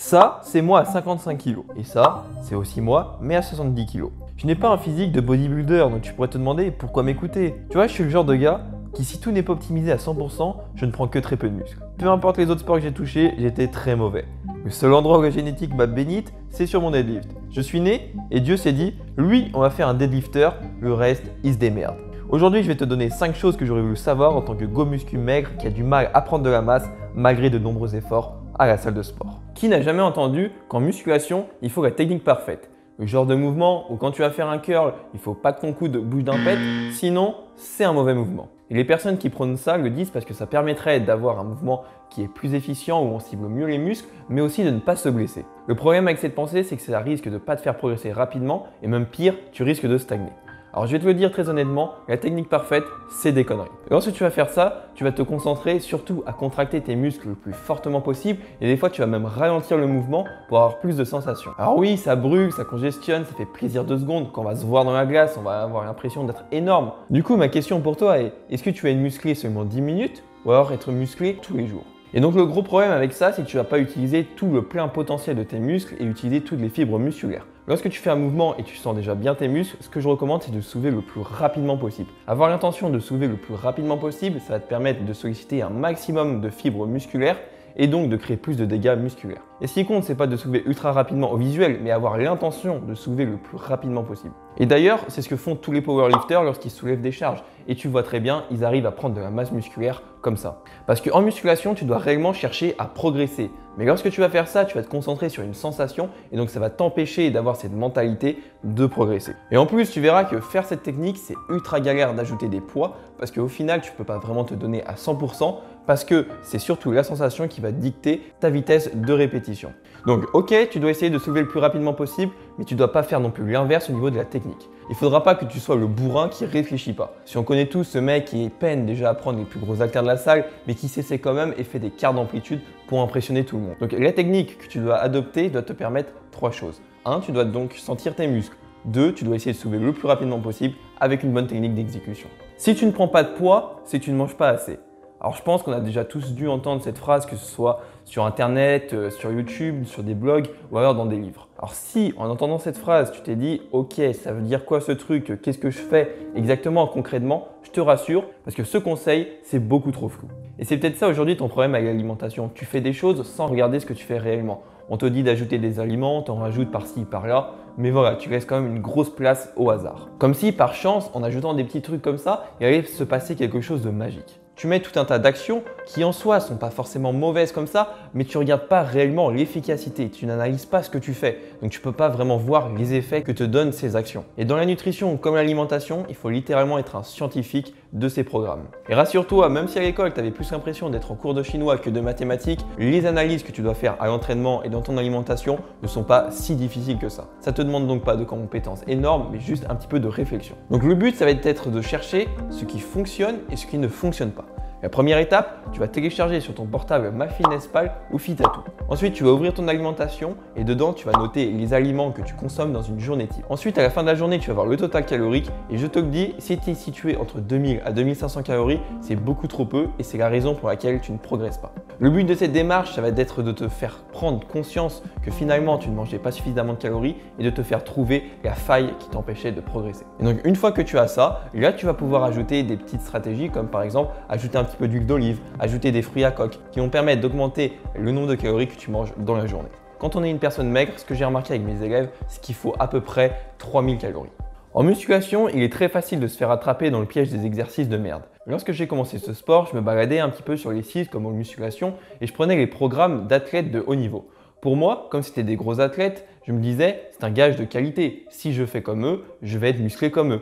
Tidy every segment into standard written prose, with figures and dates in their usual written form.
Ça, c'est moi à 55 kg. Et ça, c'est aussi moi, mais à 70 kg. Je n'ai pas un physique de bodybuilder, donc tu pourrais te demander pourquoi m'écouter. Tu vois, je suis le genre de gars qui, si tout n'est pas optimisé à 100%, je ne prends que très peu de muscles. Peu importe les autres sports que j'ai touchés, j'étais très mauvais. Le seul endroit où la génétique m'a bénite, c'est sur mon deadlift. Je suis né et Dieu s'est dit, lui, on va faire un deadlifter, le reste, il se démerde. Aujourd'hui, je vais te donner 5 choses que j'aurais voulu savoir en tant que go muscu maigre qui a du mal à prendre de la masse malgré de nombreux efforts à la salle de sport. Qui n'a jamais entendu qu'en musculation, il faut la technique parfaite? Le genre de mouvement où quand tu vas faire un curl, il ne faut pas que ton coude bouge d'un pet, sinon c'est un mauvais mouvement. Et les personnes qui prônent ça le disent parce que ça permettrait d'avoir un mouvement qui est plus efficient, où on cible mieux les muscles, mais aussi de ne pas se blesser. Le problème avec cette pensée, c'est que ça risque de ne pas te faire progresser rapidement et même pire, tu risques de stagner. Alors je vais te le dire très honnêtement, la technique parfaite, c'est des conneries. Lorsque tu vas faire ça, tu vas te concentrer surtout à contracter tes muscles le plus fortement possible et des fois tu vas même ralentir le mouvement pour avoir plus de sensations. Alors oui, ça brûle, ça congestionne, ça fait plaisir 2 secondes. Quand on va se voir dans la glace, on va avoir l'impression d'être énorme. Du coup, ma question pour toi est, est-ce que tu vas être musclé seulement 10 minutes ou alors être musclé tous les jours? Et donc le gros problème avec ça, c'est que tu ne vas pas utiliser tout le plein potentiel de tes muscles et utiliser toutes les fibres musculaires. Lorsque tu fais un mouvement et tu sens déjà bien tes muscles, ce que je recommande, c'est de soulever le plus rapidement possible. Avoir l'intention de soulever le plus rapidement possible, ça va te permettre de solliciter un maximum de fibres musculaires et donc de créer plus de dégâts musculaires. Et ce qui compte, c'est pas de soulever ultra rapidement au visuel, mais avoir l'intention de soulever le plus rapidement possible. Et d'ailleurs, c'est ce que font tous les powerlifters lorsqu'ils soulèvent des charges. Et tu vois très bien, ils arrivent à prendre de la masse musculaire comme ça. Parce qu'en musculation, tu dois réellement chercher à progresser. Mais lorsque tu vas faire ça, tu vas te concentrer sur une sensation et donc ça va t'empêcher d'avoir cette mentalité de progresser. Et en plus, tu verras que faire cette technique, c'est ultra galère d'ajouter des poids parce qu'au final, tu ne peux pas vraiment te donner à 100% parce que c'est surtout la sensation qui va dicter ta vitesse de répétition. Donc ok, tu dois essayer de soulever le plus rapidement possible, mais tu ne dois pas faire non plus l'inverse au niveau de la technique. Il ne faudra pas que tu sois le bourrin qui réfléchit pas. Si on connaît tous ce mec qui peine déjà à prendre les plus gros haltères de la salle, mais qui s'essaie quand même et fait des quarts d'amplitude pour impressionner tout le monde. Donc la technique que tu dois adopter doit te permettre 3 choses. 1, tu dois donc sentir tes muscles. 2, tu dois essayer de soulever le plus rapidement possible avec une bonne technique d'exécution. Si tu ne prends pas de poids, c'est que tu ne manges pas assez. Alors je pense qu'on a déjà tous dû entendre cette phrase, que ce soit sur internet, sur YouTube, sur des blogs ou alors dans des livres. Alors si en entendant cette phrase, tu t'es dit « Ok, ça veut dire quoi ce truc? Qu'est-ce que je fais exactement concrètement ?» Je te rassure parce que ce conseil, c'est beaucoup trop flou. Et c'est peut-être ça aujourd'hui ton problème avec l'alimentation. Tu fais des choses sans regarder ce que tu fais réellement. On te dit d'ajouter des aliments, t'en rajoutes par-ci, par-là, mais voilà, tu laisses quand même une grosse place au hasard. Comme si par chance, en ajoutant des petits trucs comme ça, il allait se passer quelque chose de magique. Tu mets tout un tas d'actions qui en soi sont pas forcément mauvaises comme ça, mais tu ne regardes pas réellement l'efficacité, tu n'analyses pas ce que tu fais. Donc tu ne peux pas vraiment voir les effets que te donnent ces actions. Et dans la nutrition comme l'alimentation, il faut littéralement être un scientifique de ces programmes. Et rassure-toi, même si à l'école tu avais plus l'impression d'être en cours de chinois que de mathématiques, les analyses que tu dois faire à l'entraînement et dans ton alimentation ne sont pas si difficiles que ça. Ça te demande donc pas de compétences énormes, mais juste un petit peu de réflexion. Donc le but, ça va être de chercher ce qui fonctionne et ce qui ne fonctionne pas. La première étape, tu vas télécharger sur ton portable MyFitnessPal ou Fitatou. Ensuite, tu vas ouvrir ton alimentation et dedans, tu vas noter les aliments que tu consommes dans une journée type. Ensuite, à la fin de la journée, tu vas voir le total calorique et je te le dis, si tu es situé entre 2000 à 2500 calories, c'est beaucoup trop peu et c'est la raison pour laquelle tu ne progresses pas. Le but de cette démarche, ça va être de te faire prendre conscience que finalement, tu ne mangeais pas suffisamment de calories et de te faire trouver la faille qui t'empêchait de progresser. Et donc, une fois que tu as ça, là, tu vas pouvoir ajouter des petites stratégies comme par exemple, ajouter un petit peu d'huile d'olive, ajouter des fruits à coque qui vont permettre d'augmenter le nombre de calories que tu manges dans la journée. Quand on est une personne maigre, ce que j'ai remarqué avec mes élèves, c'est qu'il faut à peu près 3000 calories. En musculation, il est très facile de se faire attraper dans le piège des exercices de merde. Lorsque j'ai commencé ce sport, je me baladais un petit peu sur les sites comme en musculation et je prenais les programmes d'athlètes de haut niveau. Pour moi, comme c'était des gros athlètes, je me disais c'est un gage de qualité. Si je fais comme eux, je vais être musclé comme eux.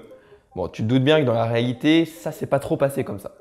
Bon, tu te doutes bien que dans la réalité, ça s'est pas trop passé comme ça.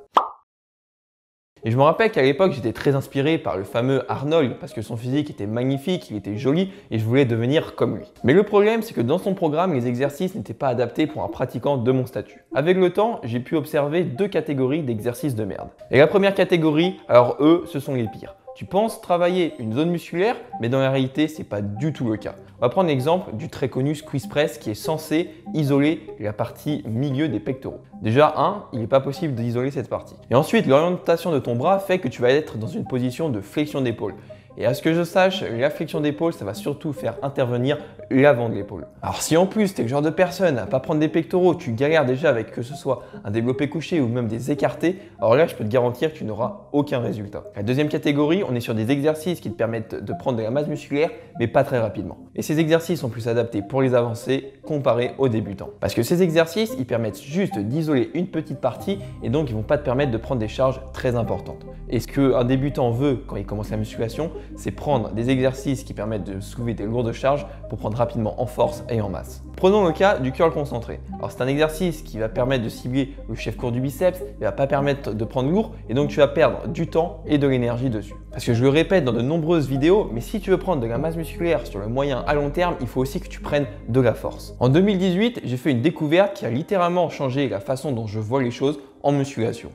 Et je me rappelle qu'à l'époque, j'étais très inspiré par le fameux Arnold parce que son physique était magnifique, il était joli et je voulais devenir comme lui. Mais le problème, c'est que dans son programme, les exercices n'étaient pas adaptés pour un pratiquant de mon statut. Avec le temps, j'ai pu observer 2 catégories d'exercices de merde. Et la première catégorie, alors eux, ce sont les pires. Tu penses travailler une zone musculaire, mais dans la réalité, ce n'est pas du tout le cas. On va prendre l'exemple du très connu squeeze press qui est censé isoler la partie milieu des pectoraux. Déjà, il n'est pas possible d'isoler cette partie. Et ensuite, l'orientation de ton bras fait que tu vas être dans une position de flexion d'épaule. Et à ce que je sache, la flexion d'épaule, ça va surtout faire intervenir l'avant de l'épaule. Alors si en plus tu es le genre de personne à pas prendre des pectoraux, tu galères déjà avec que ce soit un développé couché ou même des écartés, alors là je peux te garantir que tu n'auras aucun résultat. La deuxième catégorie, on est sur des exercices qui te permettent de prendre de la masse musculaire mais pas très rapidement. Et ces exercices sont plus adaptés pour les avancés comparés aux débutants. Parce que ces exercices, ils permettent juste d'isoler une petite partie et donc ils vont pas te permettre de prendre des charges très importantes. Et ce qu'un débutant veut quand il commence la musculation, c'est prendre des exercices qui permettent de soulever des lourdes charges pour prendre rapidement en force et en masse. Prenons le cas du curl concentré. Alors c'est un exercice qui va permettre de cibler le chef court du biceps, il va pas permettre de prendre lourd et donc tu vas perdre du temps et de l'énergie dessus. Parce que je le répète dans de nombreuses vidéos, mais si tu veux prendre de la masse musculaire sur le moyen à long terme, il faut aussi que tu prennes de la force. En 2018, j'ai fait une découverte qui a littéralement changé la façon dont je vois les choses en musculation.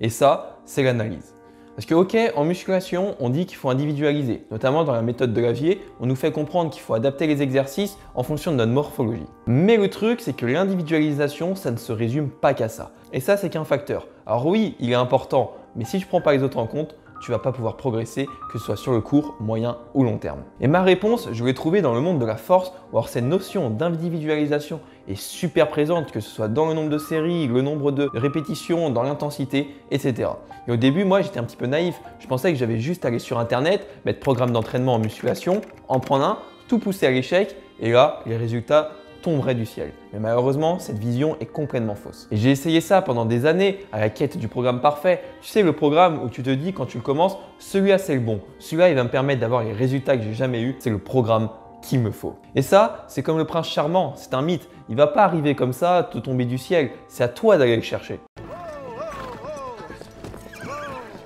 Et ça, c'est l'analyse. Parce que ok, en musculation, on dit qu'il faut individualiser. Notamment dans la méthode de Lavier, on nous fait comprendre qu'il faut adapter les exercices en fonction de notre morphologie. Mais le truc, c'est que l'individualisation, ça ne se résume pas qu'à ça. Et ça, c'est qu'un facteur. Alors oui, il est important, mais si tu ne prends pas les autres en compte, tu vas pas pouvoir progresser, que ce soit sur le court, moyen ou long terme. Et ma réponse, je l'ai trouvée dans le monde de la force, où alors cette notion d'individualisation est super présente, que ce soit dans le nombre de séries, le nombre de répétitions, dans l'intensité, etc. Et au début, moi, j'étais un petit peu naïf. Je pensais que j'avais juste à aller sur Internet, mettre programme d'entraînement en musculation, en prendre un, tout pousser à l'échec, et là, les résultats tomberait du ciel. Mais malheureusement, cette vision est complètement fausse. Et j'ai essayé ça pendant des années à la quête du programme parfait. Tu sais, le programme où tu te dis quand tu le commences, celui-là c'est le bon. Celui-là, il va me permettre d'avoir les résultats que j'ai jamais eu. C'est le programme qu'il me faut. Et ça, c'est comme le prince charmant. C'est un mythe. Il va pas arriver comme ça, te tomber du ciel. C'est à toi d'aller le chercher.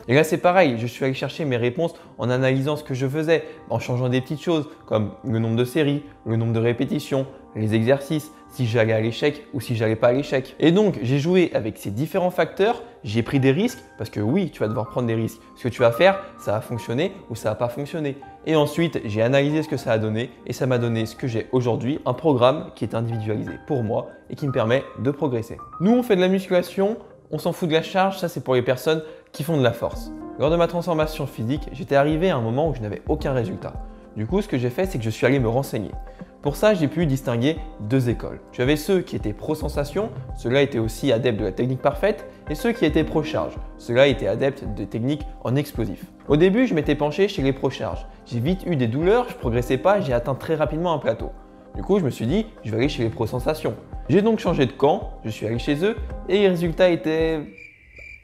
Et là, c'est pareil, je suis allé chercher mes réponses en analysant ce que je faisais, en changeant des petites choses comme le nombre de séries, le nombre de répétitions, les exercices, si j'allais à l'échec ou si j'allais pas à l'échec. Et donc, j'ai joué avec ces différents facteurs, j'ai pris des risques parce que oui, tu vas devoir prendre des risques. Ce que tu vas faire, ça va fonctionner ou ça va pas fonctionner. Et ensuite, j'ai analysé ce que ça a donné et ça m'a donné ce que j'ai aujourd'hui, un programme qui est individualisé pour moi et qui me permet de progresser. Nous, on fait de la musculation. On s'en fout de la charge, ça c'est pour les personnes qui font de la force. Lors de ma transformation physique, j'étais arrivé à un moment où je n'avais aucun résultat. Du coup, ce que j'ai fait, c'est que je suis allé me renseigner. Pour ça, j'ai pu distinguer deux écoles. Tu avais ceux qui étaient pro-sensation, ceux-là étaient aussi adeptes de la technique parfaite, et ceux qui étaient pro-charge, ceux-là étaient adeptes des techniques en explosif. Au début, je m'étais penché chez les pro-charge. J'ai vite eu des douleurs, je progressais pas, j'ai atteint très rapidement un plateau. Du coup, je me suis dit, je vais aller chez les pro-sensations. J'ai donc changé de camp, je suis allé chez eux et les résultats étaient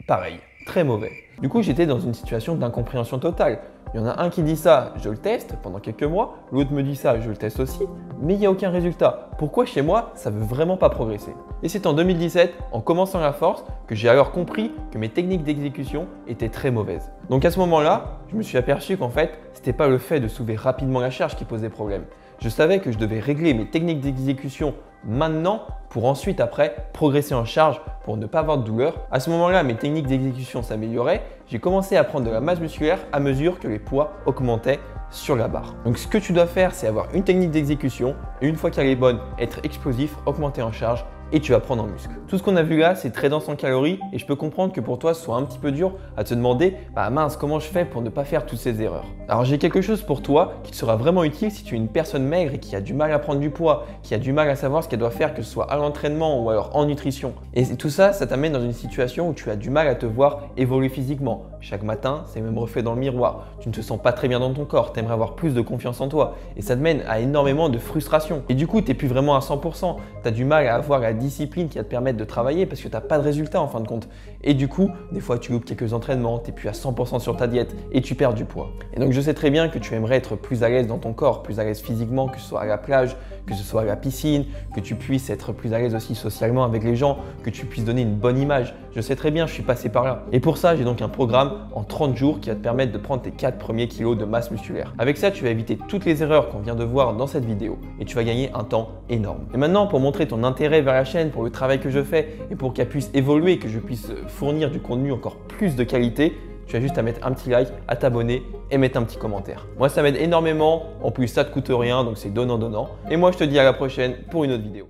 pareils, très mauvais. Du coup, j'étais dans une situation d'incompréhension totale. Il y en a un qui dit ça, je le teste pendant quelques mois, l'autre me dit ça, je le teste aussi, mais il n'y a aucun résultat. Pourquoi chez moi, ça ne veut vraiment pas progresser? Et c'est en 2017, en commençant la force, que j'ai alors compris que mes techniques d'exécution étaient très mauvaises. Donc à ce moment-là, je me suis aperçu qu'en fait, ce n'était pas le fait de soulever rapidement la charge qui posait problème. Je savais que je devais régler mes techniques d'exécution maintenant pour ensuite après progresser en charge pour ne pas avoir de douleur. À ce moment-là, mes techniques d'exécution s'amélioraient. J'ai commencé à prendre de la masse musculaire à mesure que les poids augmentaient sur la barre. Donc ce que tu dois faire, c'est avoir une technique d'exécution et une fois qu'elle est bonne, être explosif, augmenter en charge et tu vas prendre en muscle. Tout ce qu'on a vu là, c'est très dense en calories et je peux comprendre que pour toi, ce soit un petit peu dur à te demander « mince, comment je fais pour ne pas faire toutes ces erreurs ?» Alors j'ai quelque chose pour toi qui te sera vraiment utile si tu es une personne maigre et qui a du mal à prendre du poids, qui a du mal à savoir ce qu'elle doit faire, que ce soit à l'entraînement ou alors en nutrition. Et tout ça, ça t'amène dans une situation où tu as du mal à te voir évoluer physiquement. Chaque matin, c'est le même reflet dans le miroir. Tu ne te sens pas très bien dans ton corps, tu aimerais avoir plus de confiance en toi et ça te mène à énormément de frustration. Et du coup, tu n'es plus vraiment à 100%. Tu as du mal à avoir la discipline qui va te permettre de travailler parce que tu n'as pas de résultat en fin de compte. Et du coup, des fois, tu loupes quelques entraînements, tu n'es plus à 100% sur ta diète et tu perds du poids. Et donc, je sais très bien que tu aimerais être plus à l'aise dans ton corps, plus à l'aise physiquement, que ce soit à la plage, que ce soit à la piscine, que tu puisses être plus à l'aise aussi socialement avec les gens, que tu puisses donner une bonne image. Je sais très bien, je suis passé par là. Et pour ça, j'ai donc un programme en 30 jours qui va te permettre de prendre tes 4 premiers kilos de masse musculaire. Avec ça, tu vas éviter toutes les erreurs qu'on vient de voir dans cette vidéo et tu vas gagner un temps énorme. Et maintenant, pour montrer ton intérêt vers la chaîne, pour le travail que je fais et pour qu'elle puisse évoluer et que je puisse fournir du contenu encore plus de qualité, tu as juste à mettre un petit like, à t'abonner et mettre un petit commentaire. Moi, ça m'aide énormément. En plus, ça ne te coûte rien, donc c'est donnant-donnant. Et moi, je te dis à la prochaine pour une autre vidéo.